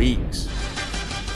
leagues.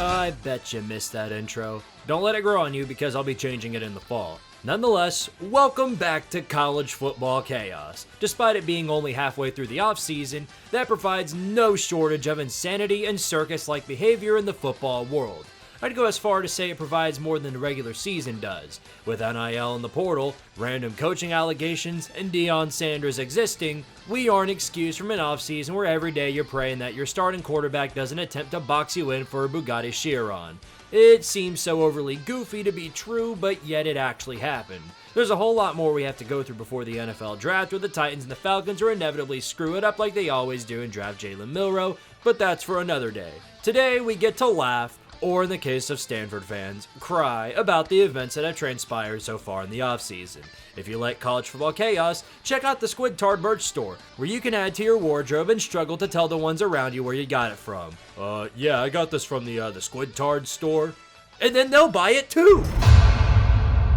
I bet you missed that intro. Don't let it grow on you because I'll be changing it in the fall. Nonetheless, welcome back to College Football Chaos. Despite it being only halfway through the offseason, that provides no shortage of insanity and circus-like behavior in the football world. I'd go as far to say it provides more than the regular season does. With NIL in the portal, random coaching allegations, and Deion Sanders existing, we aren't excused from an offseason where every day you're praying that your starting quarterback doesn't attempt to box you in for a Bugatti Chiron. It seems so overly goofy to be true, but yet it actually happened. There's a whole lot more we have to go through before the NFL draft, where the Titans and the Falcons will inevitably screw it up like they always do and draft Jalen Milroe, but that's for another day. Today we get to laugh, or in the case of Stanford fans, cry about the events that have transpired so far in the offseason. If you like college football chaos, check out the Squidtard merch store, where you can add to your wardrobe and struggle to tell the ones around you where you got it from. Yeah, I got this from the Squidtard store. And then they'll buy it too!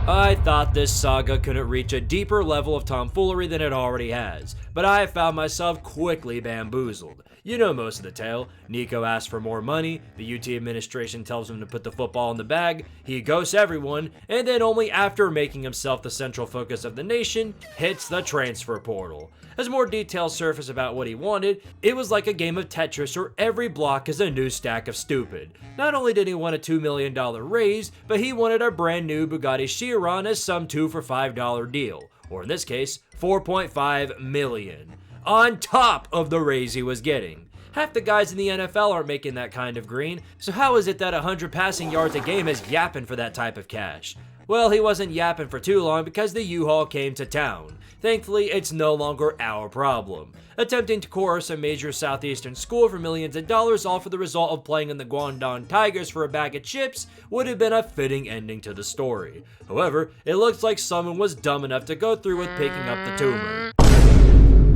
I thought this saga couldn't reach a deeper level of tomfoolery than it already has, but I found myself quickly bamboozled. You know most of the tale. Nico asks for more money, the UT administration tells him to put the football in the bag, he ghosts everyone, and then only after making himself the central focus of the nation, hits the transfer portal. As more details surface about what he wanted, it was like a game of Tetris where every block is a new stack of stupid. Not only did he want a $2 million raise, but he wanted a brand new Bugatti Chiron as some 2 for $5 deal, or in this case, $4.5 million. On top of the raise he was getting. Half the guys in the NFL aren't making that kind of green, so how is it that 100 passing yards a game is yapping for that type of cash? Well, he wasn't yapping for too long because the U-Haul came to town. Thankfully, it's no longer our problem. Attempting to coerce a major southeastern school for millions of dollars, all for the result of playing in the Guangdong Tigers for a bag of chips, would have been a fitting ending to the story. However, it looks like someone was dumb enough to go through with picking up the tumor.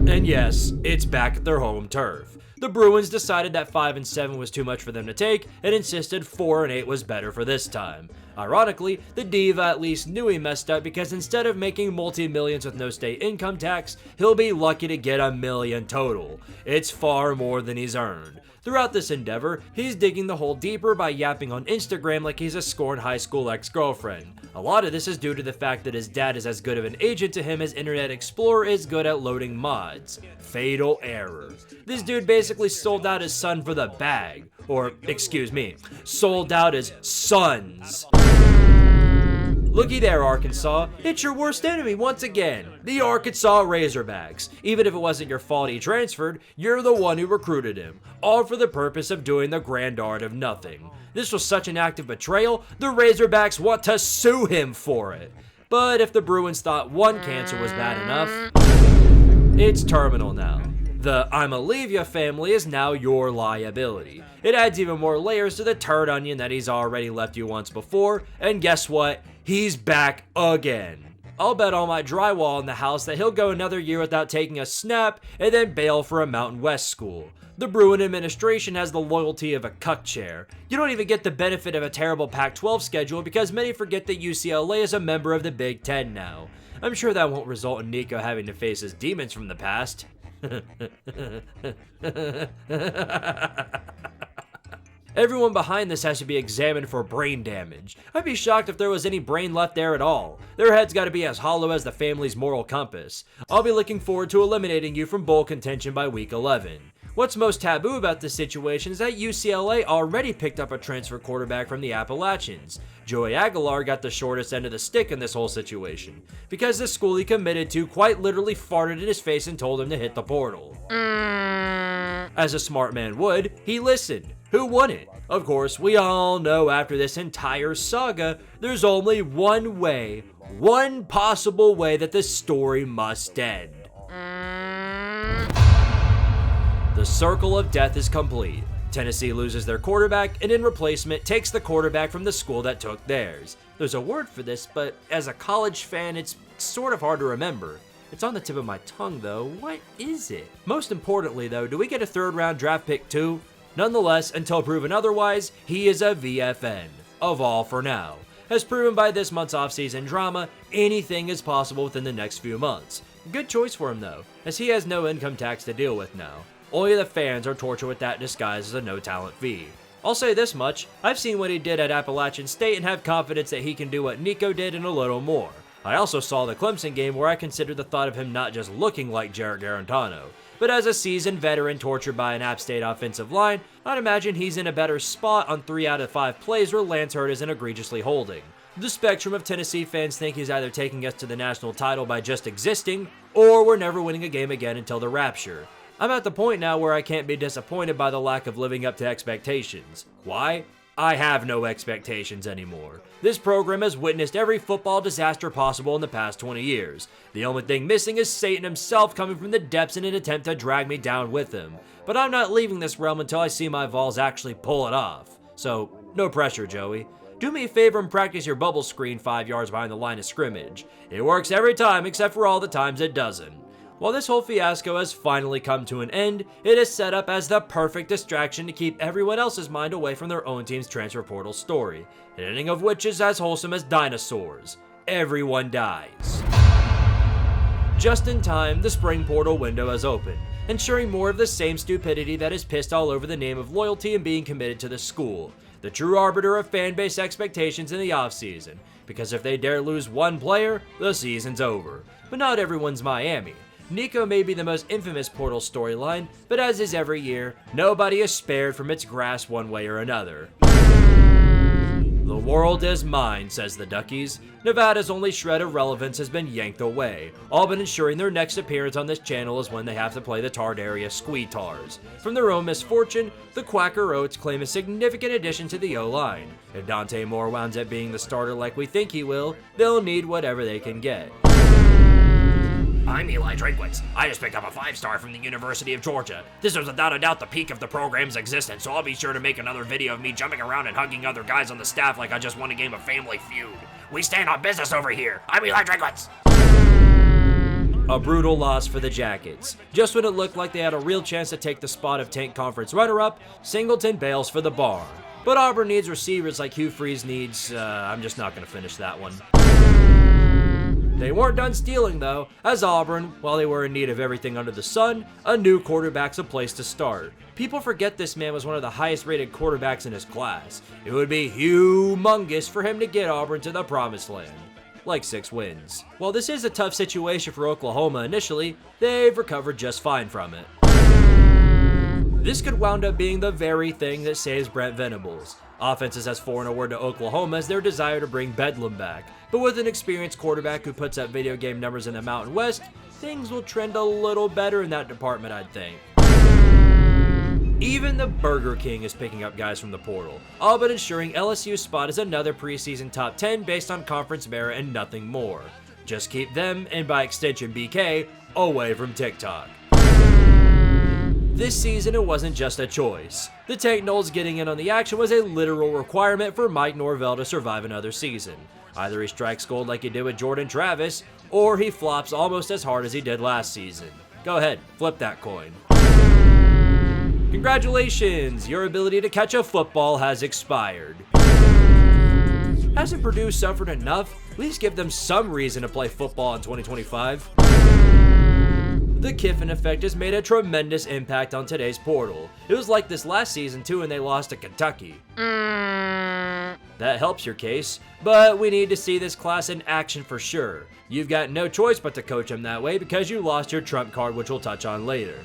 And yes, it's back at their home turf. The Bruins decided that 5-7 was too much for them to take and insisted 4-8 was better for this time. Ironically, the diva at least knew he messed up because instead of making multi-millions with no state income tax, he'll be lucky to get $1 million total. It's far more than he's earned. Throughout this endeavor, he's digging the hole deeper by yapping on Instagram like he's a scorned high school ex-girlfriend. A lot of this is due to the fact that his dad is as good of an agent to him as Internet Explorer is good at loading mods. Fatal error. This dude basically sold out his son for the bag. Or, excuse me, sold out his sons. Looky there, Arkansas. It's your worst enemy once again. The Arkansas Razorbacks. Even if it wasn't your fault he transferred, you're the one who recruited him. All for the purpose of doing the grand art of nothing. This was such an act of betrayal, the Razorbacks want to sue him for it. But if the Bruins thought one cancer was bad enough, it's terminal now. The Iamaleava family is now your liability. It adds even more layers to the turd onion that he's already left you once before, and guess what? He's back again. I'll bet all my drywall in the house that he'll go another year without taking a snap and then bail for a Mountain West school. The Bruin administration has the loyalty of a cuck chair. You don't even get the benefit of a terrible Pac-12 schedule because many forget that UCLA is a member of the Big Ten now. I'm sure that won't result in Nico having to face his demons from the past. Everyone behind this has to be examined for brain damage. I'd be shocked if there was any brain left there at all. Their head's gotta be as hollow as the family's moral compass. I'll be looking forward to eliminating you from bowl contention by week 11. What's most taboo about this situation is that UCLA already picked up a transfer quarterback from the Appalachians. Joey Aguilar got the shortest end of the stick in this whole situation, because the school he committed to quite literally farted in his face and told him to hit the portal. As a smart man would, he listened. Who wouldn't? Of course, we all know after this entire saga, there's only one way, one possible way that this story must end. The circle of death is complete. Tennessee loses their quarterback and in replacement takes the quarterback from the school that took theirs. There's a word for this, but as a college fan, it's sort of hard to remember. It's on the tip of my tongue though. What is it? Most importantly though, do we get a 3rd round draft pick too? Nonetheless, until proven otherwise, he is a VFN. Of all for now. As proven by this month's offseason drama, anything is possible within the next few months. Good choice for him though, as he has no income tax to deal with now. Only the fans are tortured with that disguised as a no-talent fee. I'll say this much, I've seen what he did at Appalachian State and have confidence that he can do what Nico did and a little more. I also saw the Clemson game where I considered the thought of him not just looking like Jarrett Garantano, but as a seasoned veteran tortured by an App State offensive line, I'd imagine he's in a better spot on 3 out of 5 plays where Lance Hurd isn't egregiously holding. The spectrum of Tennessee fans think he's either taking us to the national title by just existing, or we're never winning a game again until the rapture. I'm at the point now where I can't be disappointed by the lack of living up to expectations. Why? I have no expectations anymore. This program has witnessed every football disaster possible in the past 20 years. The only thing missing is Satan himself coming from the depths in an attempt to drag me down with him. But I'm not leaving this realm until I see my Vols actually pull it off. So, no pressure, Joey. Do me a favor and practice your bubble screen 5 yards behind the line of scrimmage. It works every time except for all the times it doesn't. While this whole fiasco has finally come to an end, it is set up as the perfect distraction to keep everyone else's mind away from their own team's transfer portal story, an ending of which is as wholesome as dinosaurs. Everyone dies. Just in time, the spring portal window has opened, ensuring more of the same stupidity that is pissed all over the name of loyalty and being committed to the school, the true arbiter of fan base expectations in the offseason, because if they dare lose one player, the season's over. But not everyone's Miami. Nico may be the most infamous portal storyline, but as is every year, nobody is spared from its grasp one way or another. The world is mine, says the Duckies. Nevada's only shred of relevance has been yanked away, all but ensuring their next appearance on this channel is when they have to play the Tard area Squidtards. From their own misfortune, the Quacker Oats claim a significant addition to the O-line. If Dante Moore winds up being the starter like we think he will, they'll need whatever they can get. I'm Eli Drinkwitz. I just picked up a 5-star from the University of Georgia. This was without a doubt the peak of the program's existence, so I'll be sure to make another video of me jumping around and hugging other guys on the staff like I just won a game of Family Feud. We stand on business over here. I'm Eli Drinkwitz. A brutal loss for the Jackets. Just when it looked like they had a real chance to take the spot of Tank Conference runner-up, Singleton bails for the barn. But Auburn needs receivers like Hugh Freeze needs, I'm just not going to finish that one. They weren't done stealing though, as Auburn, while they were in need of everything under the sun, a new quarterback's a place to start. People forget this man was one of the highest rated quarterbacks in his class. It would be humongous for him to get Auburn to the promised land. Like 6 wins. While this is a tough situation for Oklahoma initially, they've recovered just fine from it. This could wound up being the very thing that saves Brent Venables. Offenses has foreign a word to Oklahoma as their desire to bring Bedlam back, but with an experienced quarterback who puts up video game numbers in the Mountain West, things will trend a little better in that department, I'd think. Even the Burger King is picking up guys from the portal, all but ensuring LSU's spot is another preseason top 10 based on conference merit and nothing more. Just keep them, and by extension BK, away from TikTok. This season, it wasn't just a choice. The Tank Knowles getting in on the action was a literal requirement for Mike Norvell to survive another season. Either he strikes gold like he did with Jordan Travis, or he flops almost as hard as he did last season. Go ahead, flip that coin. Congratulations, your ability to catch a football has expired. Hasn't Purdue suffered enough? At least give them some reason to play football in 2025. The Kiffin effect has made a tremendous impact on today's portal. It was like this last season too when they lost to Kentucky. That helps your case, but we need to see this class in action for sure. You've got no choice but to coach them that way because you lost your trump card, which we'll touch on later.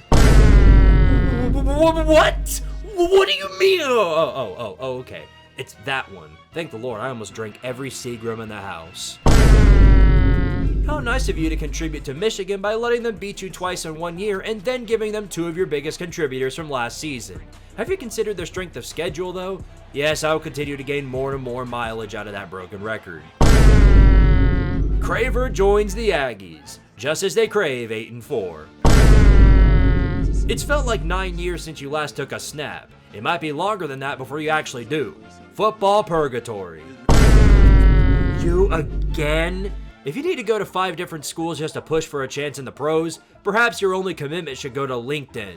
What? What do you mean? Oh, okay. It's that one. Thank the Lord, I almost drank every Seagram in the house. How nice of you to contribute to Michigan by letting them beat you twice in 1 year and then giving them 2 of your biggest contributors from last season. Have you considered their strength of schedule though? Yes, I will continue to gain more and more mileage out of that broken record. Craver joins the Aggies, just as they crave 8-4. It's felt like 9 years since you last took a snap. It might be longer than that before you actually do. Football purgatory. You again? If you need to go to 5 different schools just to push for a chance in the pros, perhaps your only commitment should go to LinkedIn.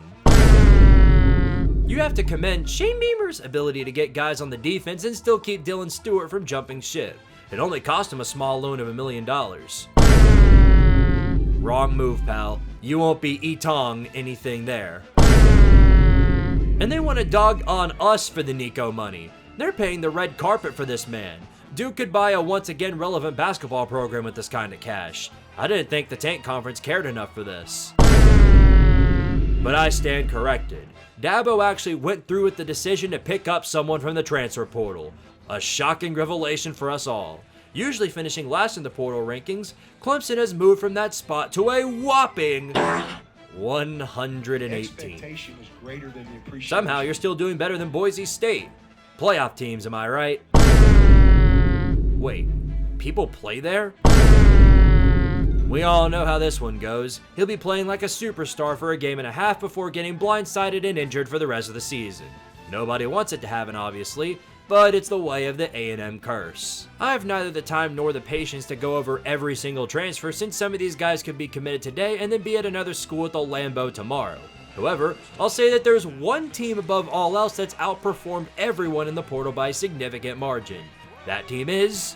You have to commend Shane Beamer's ability to get guys on the defense and still keep Dylan Stewart from jumping ship. It only cost him a small loan of $1 million. Wrong move, pal. You won't be Etong anything there. And they want to dog on us for the Nico money. They're paying the red carpet for this man. Duke could buy a once again relevant basketball program with this kind of cash. I didn't think the Tank Conference cared enough for this. But I stand corrected. Dabo actually went through with the decision to pick up someone from the transfer portal. A shocking revelation for us all. Usually finishing last in the portal rankings, Clemson has moved from that spot to a whopping 118. Somehow you're still doing better than Boise State. Playoff teams, am I right? Wait, people play there? We all know how this one goes. He'll be playing like a superstar for a game and a half before getting blindsided and injured for the rest of the season. Nobody wants it to happen, obviously, but it's the way of the A&M curse. I have neither the time nor the patience to go over every single transfer, since some of these guys could be committed today and then be at another school at the Lambeau tomorrow. However, I'll say that there's one team above all else that's outperformed everyone in the portal by a significant margin. That team is...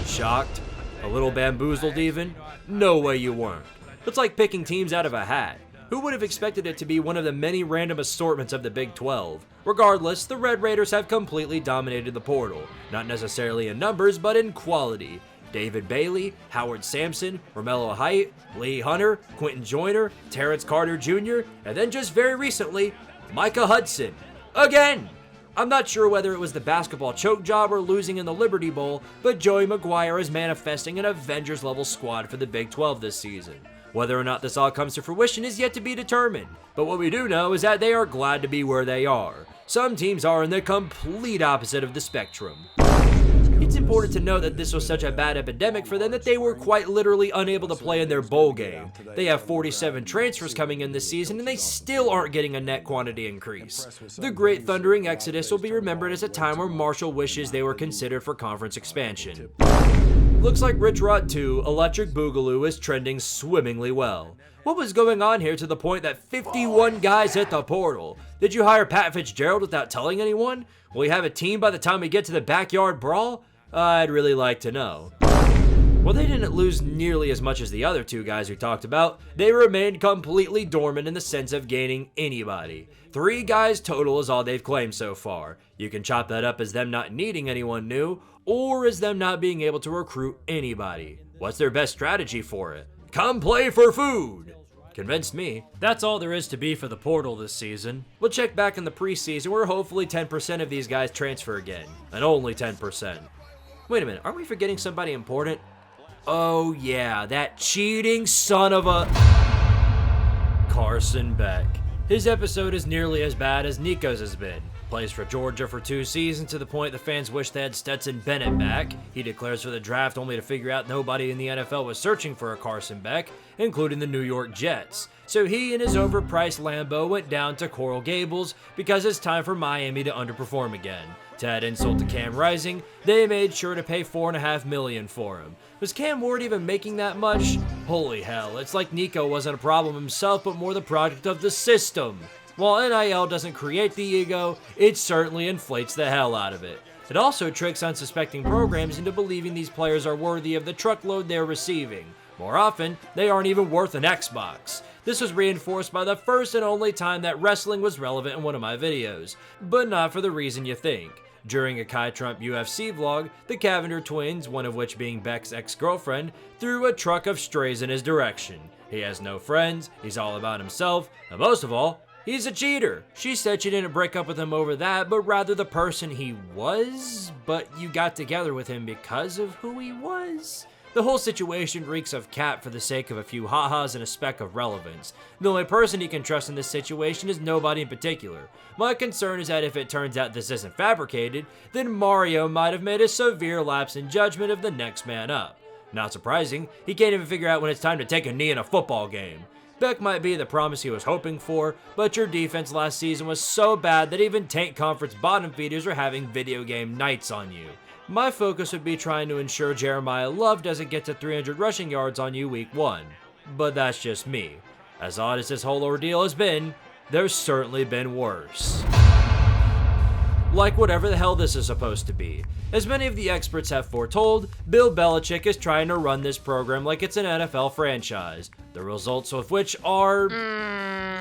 Shocked? A little bamboozled even? No way you weren't. It's like picking teams out of a hat. Who would have expected it to be one of the many random assortments of the Big 12? Regardless, the Red Raiders have completely dominated the portal. Not necessarily in numbers, but in quality. David Bailey, Howard Sampson, Romello Height, Lee Hunter, Quentin Joyner, Terrence Carter Jr., and then just very recently, Micah Hudson. Again! I'm not sure whether it was the basketball choke job or losing in the Liberty Bowl, but Joey McGuire is manifesting an Avengers-level squad for the Big 12 this season. Whether or not this all comes to fruition is yet to be determined, but what we do know is that they are glad to be where they are. Some teams are in the complete opposite of the spectrum. It's important to note that this was such a bad epidemic for them that they were quite literally unable to play in their bowl game. They have 47 transfers coming in this season and they still aren't getting a net quantity increase. The Great Thundering Exodus will be remembered as a time where Marshall wishes they were considered for conference expansion. Looks like Rich Rod 2, Electric Boogaloo, is trending swimmingly well. What was going on here to the point that 51 guys hit the portal? Did you hire Pat Fitzgerald without telling anyone? Will you have a team by the time we get to the backyard brawl? I'd really like to know. Well, they didn't lose nearly as much as the other two guys we talked about. They remained completely dormant in the sense of gaining anybody. 3 guys total is all they've claimed so far. You can chop that up as them not needing anyone new, or as them not being able to recruit anybody. What's their best strategy for it? Come play for food! Convinced me. That's all there is to be for the portal this season. We'll check back in the preseason where hopefully 10% of these guys transfer again. And only 10%. Wait a minute, aren't we forgetting somebody important? Oh yeah, that cheating son of a... Carson Beck. His episode is nearly as bad as Nico's has been. Plays for Georgia for 2 seasons to the point the fans wish they had Stetson Bennett back. He declares for the draft only to figure out nobody in the NFL was searching for a Carson Beck, including the New York Jets. So he and his overpriced Lambo went down to Coral Gables because it's time for Miami to underperform again. To add insult to Cam Rising, they made sure to pay $4.5 million for him. Was Cam Ward even making that much? Holy hell, it's like Nico wasn't a problem himself, but more the product of the system. While NIL doesn't create the ego, it certainly inflates the hell out of it. It also tricks unsuspecting programs into believing these players are worthy of the truckload they're receiving. More often, they aren't even worth an Xbox. This was reinforced by the first and only time that wrestling was relevant in one of my videos, but not for the reason you think. During a Kai Trump UFC vlog, the Cavender twins, one of which being Beck's ex-girlfriend, threw a truck of strays in his direction. He has no friends, he's all about himself, and most of all, he's a cheater. She said she didn't break up with him over that, but rather the person he was, but you got together with him because of who he was. The whole situation reeks of cap for the sake of a few ha-has and a speck of relevance. The only person he can trust in this situation is nobody in particular. My concern is that if it turns out this isn't fabricated, then Mario might have made a severe lapse in judgment of the next man up. Not surprising, he can't even figure out when it's time to take a knee in a football game. Beck might be the promise he was hoping for, but your defense last season was so bad that even Tank Conference bottom feeders are having video game nights on you. My focus would be trying to ensure Jeremiah Love doesn't get to 300 rushing yards on you week 1. But that's just me. As odd as this whole ordeal has been, there's certainly been worse. Like whatever the hell this is supposed to be. As many of the experts have foretold, Bill Belichick is trying to run this program like it's an NFL franchise, the results of which are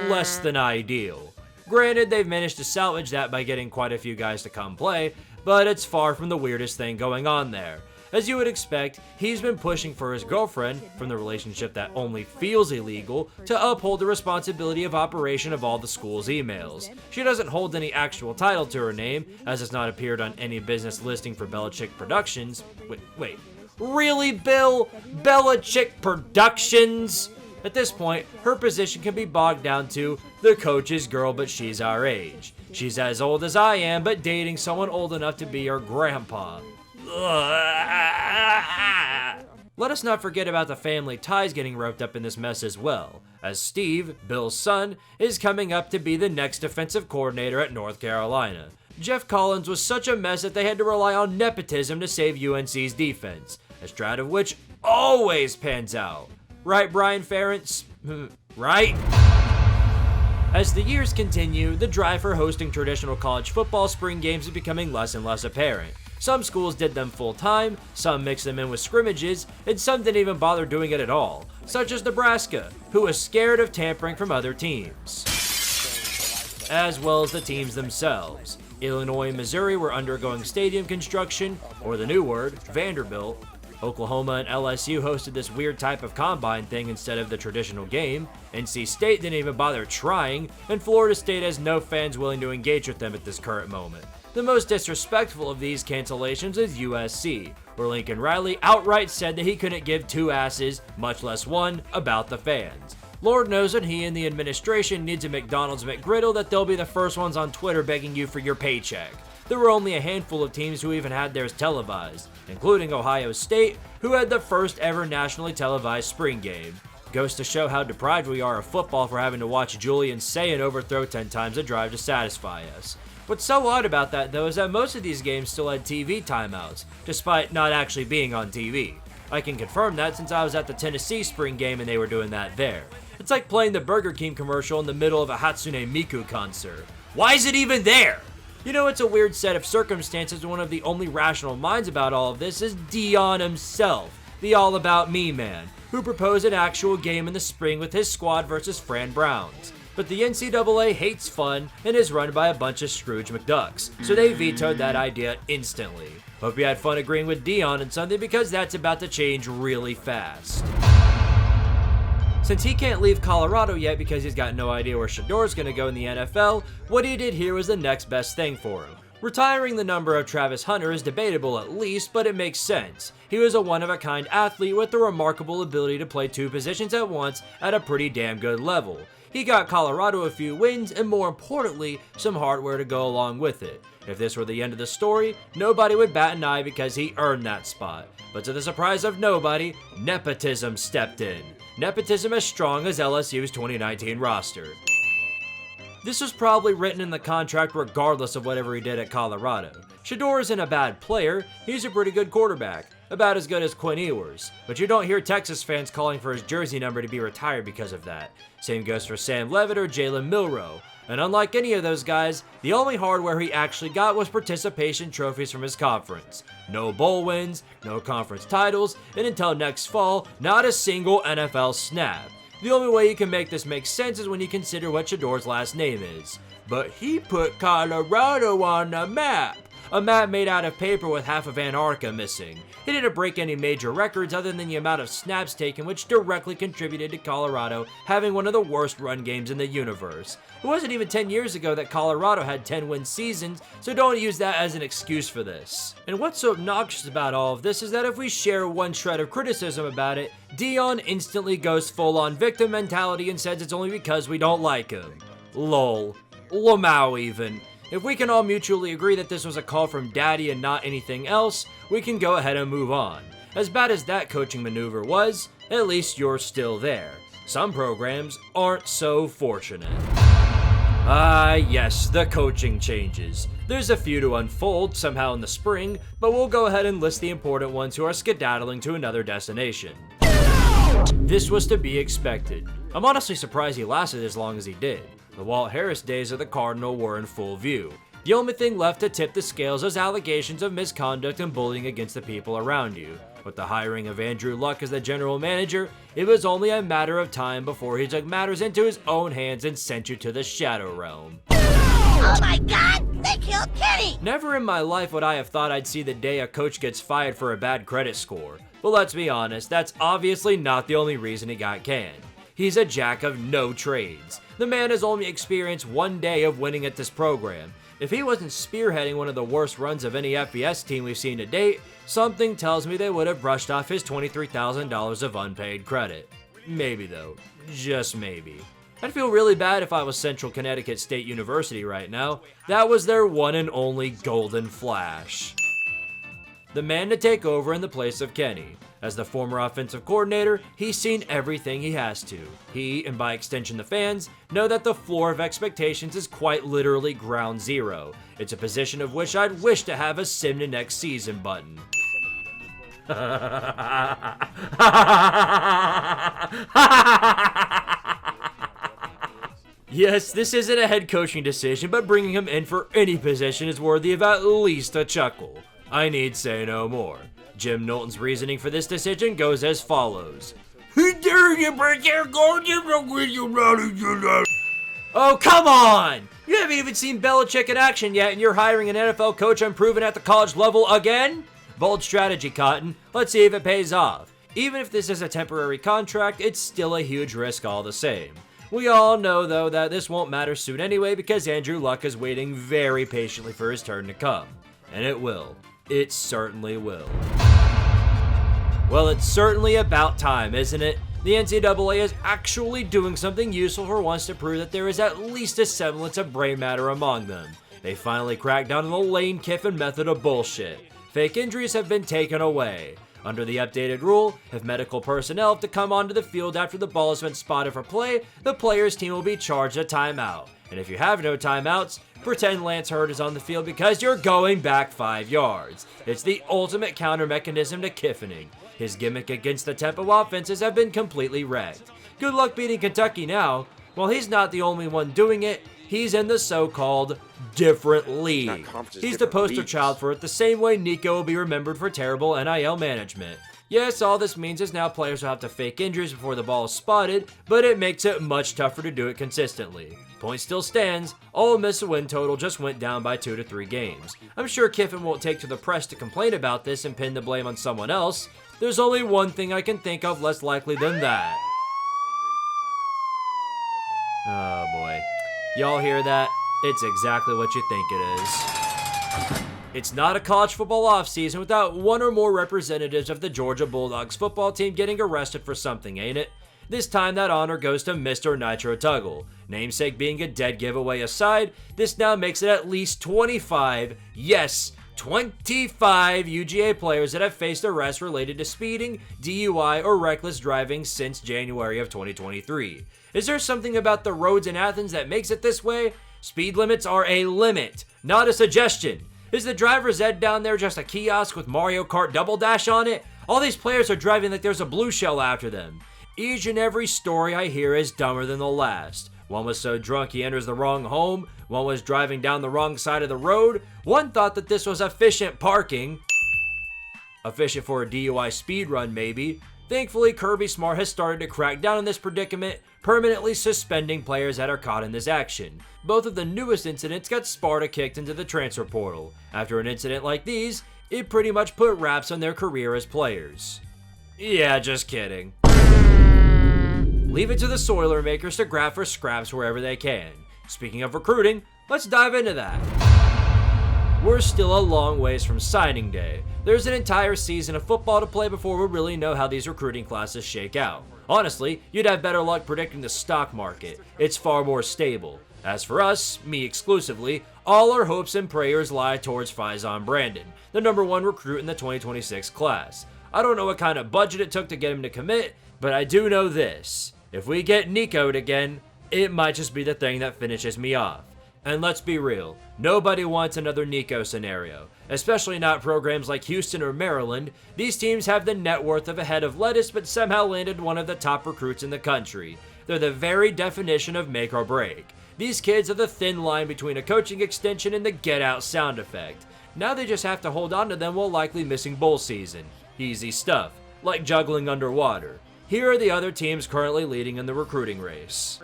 less than ideal. Granted, they've managed to salvage that by getting quite a few guys to come play, but it's far from the weirdest thing going on there. As you would expect, he's been pushing for his girlfriend, from the relationship that only feels illegal, to uphold the responsibility of operation of all the school's emails. She doesn't hold any actual title to her name, as it's not appeared on any business listing for Belichick Productions. Wait. Really, Bill? Belichick Productions? At this point, her position can be bogged down to the coach's girl, but she's our age. She's as old as I am, but dating someone old enough to be her grandpa. Let us not forget about the family ties getting roped up in this mess as well, as Steve, Bill's son, is coming up to be the next defensive coordinator at North Carolina. Jeff Collins was such a mess that they had to rely on nepotism to save UNC's defense, a strat of which always pans out. Right, Brian Ferentz? Right? As the years continue, the drive for hosting traditional college football spring games is becoming less and less apparent. Some schools did them full time, some mixed them in with scrimmages, and some didn't even bother doing it at all, such as Nebraska, who was scared of tampering from other teams, as well as the teams themselves. Illinois and Missouri were undergoing stadium construction, or the new word, Vanderbilt. Oklahoma and LSU hosted this weird type of combine thing instead of the traditional game. NC State didn't even bother trying, and Florida State has no fans willing to engage with them at this current moment. The most disrespectful of these cancellations is USC, where Lincoln Riley outright said that he couldn't give two asses, much less one, about the fans. Lord knows when he and the administration needs a McDonald's McGriddle that they'll be the first ones on Twitter begging you for your paycheck. There were only a handful of teams who even had theirs televised, including Ohio State, who had the first ever nationally televised spring game. Goes to show how deprived we are of football for having to watch Julian Sayin overthrow 10 times a drive to satisfy us. What's so odd about that, though, is that most of these games still had TV timeouts, despite not actually being on TV. I can confirm that since I was at the Tennessee spring game and they were doing that there. It's like playing the Burger King commercial in the middle of a Hatsune Miku concert. Why is it even there? You know, it's a weird set of circumstances. One of the only rational minds about all of this is Dion himself, the all about me man, who proposed an actual game in the spring with his squad versus Fran Browns. But the NCAA hates fun and is run by a bunch of Scrooge McDucks, so they vetoed that idea instantly. Hope you had fun agreeing with Dion on something, because that's about to change really fast. Since he can't leave Colorado yet because he's got no idea where Shedor's gonna go in the NFL, what he did here was the next best thing for him. Retiring the number of Travis Hunter is debatable at least, but it makes sense. He was a one-of-a-kind athlete with the remarkable ability to play two positions at once at a pretty damn good level. He got Colorado a few wins, and more importantly, some hardware to go along with it. If this were the end of the story, nobody would bat an eye because he earned that spot. But to the surprise of nobody, nepotism stepped in. Nepotism as strong as LSU's 2019 roster. This was probably written in the contract regardless of whatever he did at Colorado. Shedeur isn't a bad player, he's a pretty good quarterback. About as good as Quinn Ewers, but you don't hear Texas fans calling for his jersey number to be retired because of that. Same goes for Sam Levitt or Jalen Milroe. And unlike any of those guys, the only hardware he actually got was participation trophies from his conference. No bowl wins, no conference titles, and until next fall, not a single NFL snap. The only way you can make this make sense is when you consider what Shedeur's last name is. But he put Colorado on the map. A map made out of paper with half of Antarctica missing. He didn't break any major records other than the amount of snaps taken, which directly contributed to Colorado having one of the worst run games in the universe. It wasn't even 10 years ago that Colorado had 10-win seasons, so don't use that as an excuse for this. And what's so obnoxious about all of this is that if we share one shred of criticism about it, Dion instantly goes full-on victim mentality and says it's only because we don't like him. Lol. Lamau even. If we can all mutually agree that this was a call from Daddy and not anything else, we can go ahead and move on. As bad as that coaching maneuver was, at least you're still there. Some programs aren't so fortunate. Ah, yes, the coaching changes. There's a few to unfold somehow in the spring, but we'll go ahead and list the important ones who are skedaddling to another destination. This was to be expected. I'm honestly surprised he lasted as long as he did. The Walt Harris days of the Cardinal were in full view. The only thing left to tip the scales was allegations of misconduct and bullying against the people around you. With the hiring of Andrew Luck as the general manager, it was only a matter of time before he took matters into his own hands and sent you to the Shadow Realm. Oh my God! They killed Kenny! Never in my life would I have thought I'd see the day a coach gets fired for a bad credit score. But let's be honest, that's obviously not the only reason he got canned. He's a jack of no trades. The man has only experienced one day of winning at this program. If he wasn't spearheading one of the worst runs of any FBS team we've seen to date, something tells me they would have brushed off his $23,000 of unpaid credit. Maybe though, just maybe. I'd feel really bad if I was Central Connecticut State University right now. That was their one and only golden flash. The man to take over in the place of Kenny. As the former offensive coordinator, he's seen everything he has to. He, and by extension the fans, know that the floor of expectations is quite literally ground zero. It's a position of which I'd wish to have a sim to next season button. Yes, this isn't a head coaching decision, but bringing him in for any position is worthy of at least a chuckle. I need say no more. Jim Knowlton's reasoning for this decision goes as follows. Oh, come on! You haven't even seen Belichick in action yet, and you're hiring an NFL coach unproven at the college level again? Bold strategy, Cotton. Let's see if it pays off. Even if this is a temporary contract, it's still a huge risk all the same. We all know, though, that this won't matter soon anyway because Andrew Luck is waiting very patiently for his turn to come. And it will. It certainly will. Well, it's certainly about time, isn't it? The NCAA is actually doing something useful for once to prove that there is at least a semblance of brain matter among them. They finally cracked down on the Lane Kiffin method of bullshit. Fake injuries have been taken away. Under the updated rule, if medical personnel have to come onto the field after the ball has been spotted for play, the player's team will be charged a timeout. And if you have no timeouts, pretend Lance Hurd is on the field because you're going back 5 yards. It's the ultimate counter mechanism to Kiffining. His gimmick against the tempo offenses have been completely wrecked. Good luck beating Kentucky now. While he's not the only one doing it, he's in the so-called different league. He's the poster child for it the same way Nico will be remembered for terrible NIL management. Yes, all this means is now players will have to fake injuries before the ball is spotted, but it makes it much tougher to do it consistently. Point still stands, Ole Miss's win total just went down by 2 to 3 games. I'm sure Kiffin won't take to the press to complain about this and pin the blame on someone else. There's only one thing I can think of less likely than that. Oh boy. Y'all hear that? It's exactly what you think it is. It's not a college football offseason without one or more representatives of the Georgia Bulldogs football team getting arrested for something, ain't it? This time that honor goes to Mr. Nitro Tuggle. Namesake being a dead giveaway aside, this now makes it at least 25, yes, 25 UGA players that have faced arrests related to speeding, DUI, or reckless driving since January of 2023. Is there something about the roads in Athens that makes it this way? Speed limits are a limit, not a suggestion. Is the driver's ed down there just a kiosk with Mario Kart Double Dash on it? All these players are driving like there's a blue shell after them. Each and every story I hear is dumber than the last. One was so drunk he enters the wrong home, one was driving down the wrong side of the road, one thought that this was efficient parking. Efficient for a DUI speed run maybe. Thankfully, Kirby Smart has started to crack down on this predicament, permanently suspending players that are caught in this action. Both of the newest incidents got Sparta kicked into the transfer portal. After an incident like these, it pretty much put wraps on their career as players. Yeah, just kidding. Leave it to the Soiler makers to grab for scraps wherever they can. Speaking of recruiting, let's dive into that. We're still a long ways from signing day. There's an entire season of football to play before we really know how these recruiting classes shake out. Honestly, you'd have better luck predicting the stock market. It's far more stable. As for us, me exclusively, all our hopes and prayers lie towards Faison Brandon, the #1 recruit in the 2026 class. I don't know what kind of budget it took to get him to commit, but I do know this. If we get Nico'd again, it might just be the thing that finishes me off. And let's be real, nobody wants another Nico scenario, especially not programs like Houston or Maryland. These teams have the net worth of a head of lettuce but somehow landed one of the top recruits in the country. They're the very definition of make or break. These kids are the thin line between a coaching extension and the get out sound effect. Now they just have to hold on to them while likely missing bowl season. Easy stuff, like juggling underwater. Here are the other teams currently leading in the recruiting race.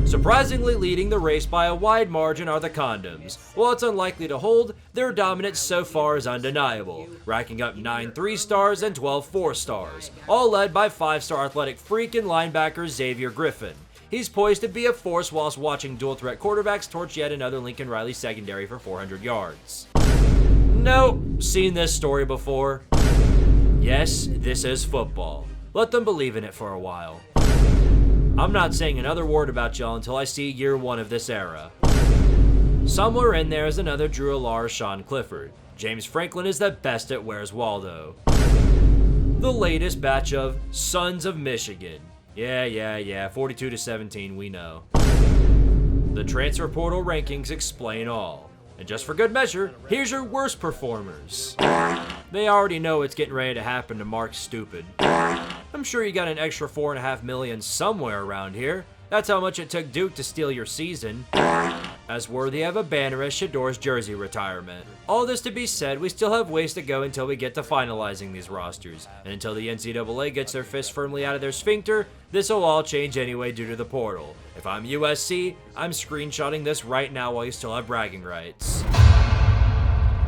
Surprisingly leading the race by a wide margin are the condoms. While it's unlikely to hold, their dominance so far is undeniable, racking up 9 3-stars and 12 4-stars, all led by 5-star athletic freak and linebacker Xavier Griffin. He's poised to be a force whilst watching dual-threat quarterbacks torch yet another Lincoln Riley secondary for 400 yards. Nope, seen this story before. Yes, this is football. Let them believe in it for a while. I'm not saying another word about y'all until I see year 1 of this era. Somewhere in there is another Drew Alar, Sean Clifford. James Franklin is the best at Where's Waldo. The latest batch of Sons of Michigan. Yeah, 42-17, we know. The transfer portal rankings explain all. And just for good measure, here's your worst performers. They already know it's getting ready to happen to Mark Stupid. I'm sure you got an extra $4.5 million somewhere around here. That's how much it took Duke to steal your season. As worthy of a banner as Shador's jersey retirement. All this to be said, we still have ways to go until we get to finalizing these rosters. And until the NCAA gets their fist firmly out of their sphincter, this'll all change anyway due to the portal. If I'm USC, I'm screenshotting this right now while you still have bragging rights.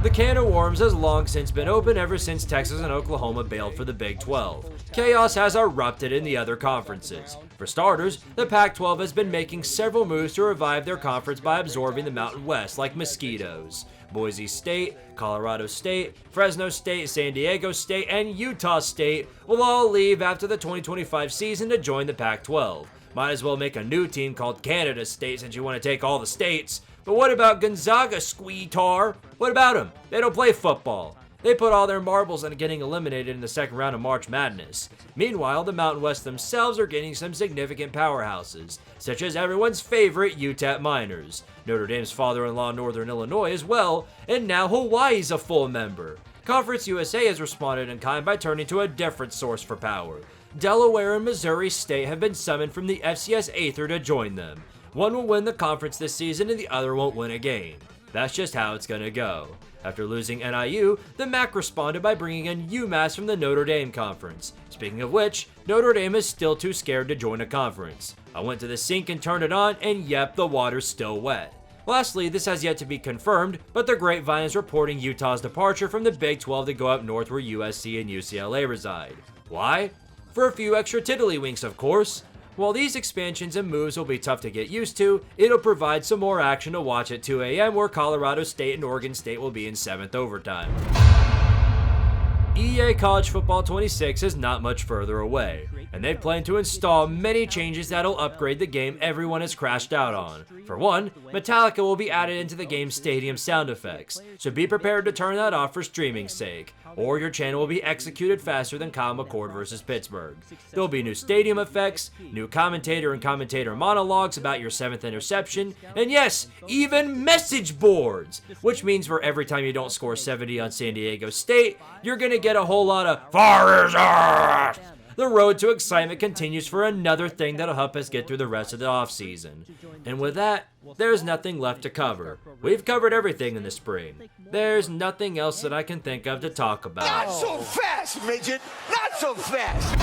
The can of worms has long since been open ever since Texas and Oklahoma bailed for the Big 12. Chaos has erupted in the other conferences. For starters, the Pac-12 has been making several moves to revive their conference by absorbing the Mountain West like mosquitoes. Boise State, Colorado State, Fresno State, San Diego State, and Utah State will all leave after the 2025 season to join the Pac-12. Might as well make a new team called Canada State since you want to take all the states. But what about Gonzaga, Squidtard? What about them? They don't play football. They put all their marbles on getting eliminated in the second round of March Madness. Meanwhile, the Mountain West themselves are getting some significant powerhouses, such as everyone's favorite UTEP Miners, Notre Dame's father-in-law Northern Illinois as well, and now Hawaii's a full member. Conference USA has responded in kind by turning to a different source for power. Delaware and Missouri State have been summoned from the FCS Aether to join them. One will win the conference this season and the other won't win a game. That's just how it's gonna go. After losing NIU, the MAC responded by bringing in UMass from the Notre Dame Conference. Speaking of which, Notre Dame is still too scared to join a conference. I went to the sink and turned it on, and yep, the water's still wet. Lastly, this has yet to be confirmed, but the grapevine is reporting Utah's departure from the Big 12 to go up north where USC and UCLA reside. Why? For a few extra tiddlywinks, of course. While these expansions and moves will be tough to get used to, it'll provide some more action to watch at 2 a.m. where Colorado State and Oregon State will be in 7th overtime. EA College Football 26 is not much further away, and they plan to install many changes that'll upgrade the game everyone has crashed out on. For one, Metallica will be added into the game's stadium sound effects, so be prepared to turn that off for streaming's sake, or your channel will be executed faster than Kyle McCord versus Pittsburgh. There'll be new stadium effects, new commentator and commentator monologues about your 7th interception, and yes, even message boards! Which means for every time you don't score 70 on San Diego State, you're gonna get a whole lot of "Far. The road to excitement continues for another thing that'll help us get through the rest of the offseason. And with that, there's nothing left to cover. We've covered everything in the spring. There's nothing else that I can think of to talk about. Not so fast, midget! Not so fast!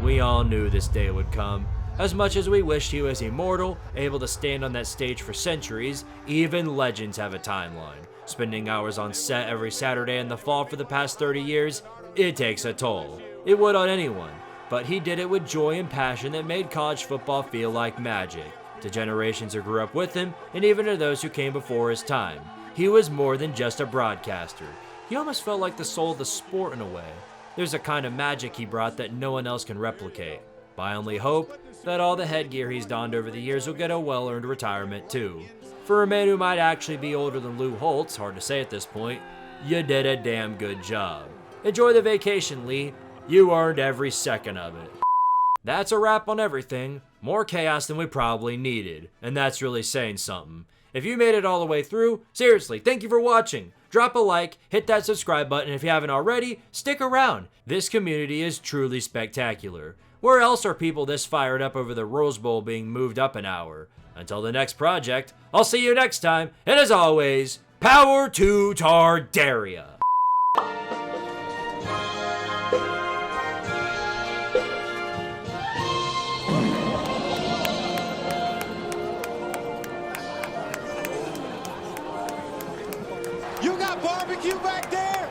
We all knew this day would come. As much as we wished he was immortal, able to stand on that stage for centuries, even legends have a timeline. Spending hours on set every Saturday in the fall for the past 30 years, it takes a toll. It would on anyone, but he did it with joy and passion that made college football feel like magic. To generations who grew up with him, and even to those who came before his time, he was more than just a broadcaster. He almost felt like the soul of the sport in a way. There's a kind of magic he brought that no one else can replicate. But I only hope that all the headgear he's donned over the years will get a well-earned retirement too. For a man who might actually be older than Lou Holtz, hard to say at this point, you did a damn good job. Enjoy the vacation, Lee. You earned every second of it. That's a wrap on everything. More chaos than we probably needed, and that's really saying something. If you made it all the way through, seriously, thank you for watching. Drop a like, hit that subscribe button, and if you haven't already, stick around. This community is truly spectacular. Where else are people this fired up over the Rose Bowl being moved up an hour? Until the next project, I'll see you next time, and as always, power to Tardaria! got barbecue back there?